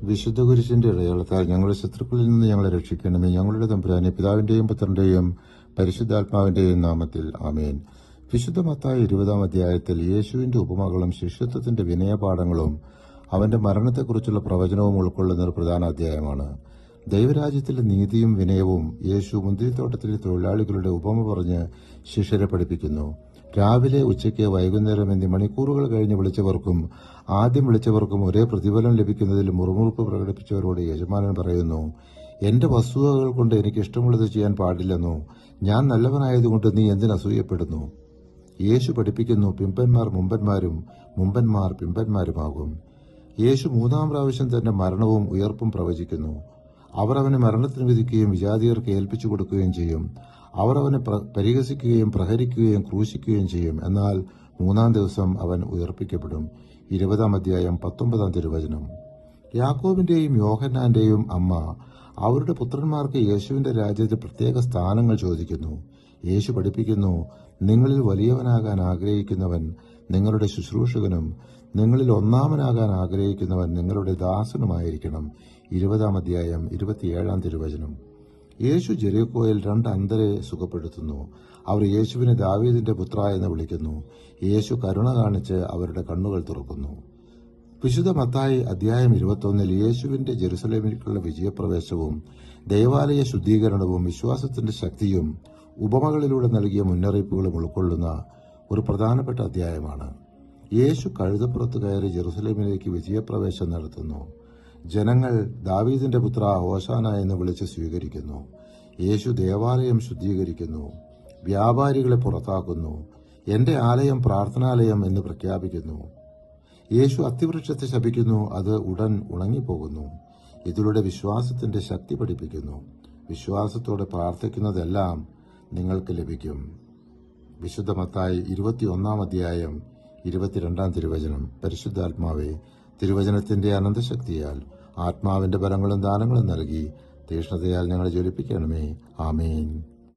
വിശുദ്ധ കുരിശിന്റെ ഇടയാളത്താൽ ഞങ്ങളുടെ ശത്രുക്കളിൽ നിന്ന് ഞങ്ങളെ രക്ഷിക്കണമേ. ഞങ്ങളുടെ തമ്പുരാനെ, പിതാവിന്റെയും പുത്രന്റെയും പരിശുദ്ധാത്മാവിന്റെയും നാമത്തിൽ ആമേൻ. വിശുദ്ധ മത്തായി 20-ാം അധ്യായത്തിൽ യേശുവിന്റെ ഉപമകളും ശിഷ്യത്വത്തിന്റെ വിനയപാഠങ്ങളും അവന്റെ മരണത്തെക്കുറിച്ചുള്ള പ്രവചനവും ഉൾക്കൊള്ളുന്ന ഒരു പ്രധാന അധ്യായമാണ്. ദൈവരാജ്യത്തിലെ നീതിയും വിനയവും യേശു മുന്തിരിത്തോട്ടത്തിലെ തൊഴിലാളികളുടെ ഉപമ പറഞ്ഞ് ശിഷ്യരെ പഠിപ്പിക്കുന്നു. രാവിലെ, ഉച്ചയ്ക്ക്, വൈകുന്നേരം എന്നീ മണിക്കൂറുകൾ കഴിഞ്ഞ് വിളിച്ചവർക്കും ആദ്യം വിളിച്ചവർക്കും ഒരേ പ്രതിഫലം ലഭിക്കുന്നതിൽ മുറുമുറുപ്പ് പ്രകടിപ്പിച്ചവരോട് യജമാനൻ പറയുന്നു, എന്റെ വസ്തുവകകൾ കൊണ്ട് എനിക്ക് ഇഷ്ടമുള്ളത് ചെയ്യാൻ പാടില്ലെന്നോ? ഞാൻ നല്ലവനായതുകൊണ്ട് നീ എന്തിനസൂയപ്പെടുന്നു? യേശു പഠിപ്പിക്കുന്നു, പിമ്പന്മാർ മുമ്പന്മാരും മുമ്പന്മാർ പിമ്പന്മാരുമാകും. യേശു 3-ാം പ്രാവശ്യം തന്റെ മരണവും ഉയർപ്പും പ്രവചിക്കുന്നു. അവർ അവനെ മരണത്തിന് വിധിക്കുകയും വിജാതിയർക്ക് ഏൽപ്പിച്ചു കൊടുക്കുകയും ചെയ്യും. അവർ അവനെ പരിഹസിക്കുകയും പ്രഹരിക്കുകയും ക്രൂശിക്കുകയും ചെയ്യും. എന്നാൽ 3-ാം ദിവസം അവൻ ഉയർപ്പിക്കപ്പെടും. 20-ാം അധ്യായം 19-ാം തിരുവചനം. യാക്കോബിന്റെയും യോഹന്നാന്റെയും അമ്മ അവരുടെ പുത്രന്മാർക്ക് യേശുവിന്റെ രാജ്യത്തെ പ്രത്യേക സ്ഥാനങ്ങൾ ചോദിക്കുന്നു. യേശു പഠിപ്പിക്കുന്നു, നിങ്ങളിൽ വലിയവനാകാൻ ആഗ്രഹിക്കുന്നവൻ നിങ്ങളുടെ ശുശ്രൂഷകനും നിങ്ങളിൽ ഒന്നാമനാകാൻ ആഗ്രഹിക്കുന്നവൻ നിങ്ങളുടെ ദാസനുമായിരിക്കണം. 20-ാം അധ്യായം 27-ാം തിരുവചനം. യേശു ജെറിക്കോയിൽ 2 അന്ധരെ സുഖപ്പെടുത്തുന്നു. അവർ യേശുവിനെ ദാവീദിന്റെ പുത്ര എന്ന് വിളിക്കുന്നു. യേശു കരുണ കാണിച്ച് അവരുടെ കണ്ണുകൾ തുറക്കുന്നു. വിശുദ്ധ മത്തായി അധ്യായം 21-ൽ യേശുവിന്റെ ജെറുസലേമിലേക്കുള്ള വിജയപ്രവേശവും ദൈവാലയ ശുദ്ധീകരണവും വിശ്വാസത്തിന്റെ ശക്തിയും ഉപമകളിലൂടെ നൽകിയ മുന്നറിയിപ്പുകളും ഉൾക്കൊള്ളുന്ന ഒരു പ്രധാനപ്പെട്ട അധ്യായമാണ്. യേശു കഴുതപ്പുറത്ത് കയറി ജെറുസലേമിലേക്ക് വിജയപ്രവേശം നടത്തുന്നു. ജനങ്ങൾ ദാവീദിന്റെ പുത്ര ഹോശാന എന്ന് വിളിച്ച് സ്വീകരിക്കുന്നു. യേശു ദേവാലയം ശുദ്ധീകരിക്കുന്നു. വ്യാപാരികളെ പുറത്താക്കുന്നു. എന്റെ ആലയം പ്രാർത്ഥനാലയം എന്ന് പ്രഖ്യാപിക്കുന്നു. യേശു അത്തിവൃക്ഷത്തെ ശപിക്കുന്നു. അത് ഉടൻ ഉണങ്ങിപ്പോകുന്നു. ഇതിലൂടെ വിശ്വാസത്തിന്റെ ശക്തി പഠിപ്പിക്കുന്നു. വിശ്വാസത്തോടെ പ്രാർത്ഥിക്കുന്നതെല്ലാം നിങ്ങൾക്ക് ലഭിക്കും. വിശുദ്ധ മത്തായി 21-ാം അധ്യായം 22-ാം തിരുവചനം. പരിശുദ്ധാത്മാവേ, തിരുവചനത്തിന്റെ അനന്തശക്തിയാൽ ആത്മാവിന്റെ ബലങ്ങളും ദാനങ്ങളും നൽകി തീഷ്ണതയാൽ ഞങ്ങളെ ജ്വലിപ്പിക്കണമേ. ആമേൻ.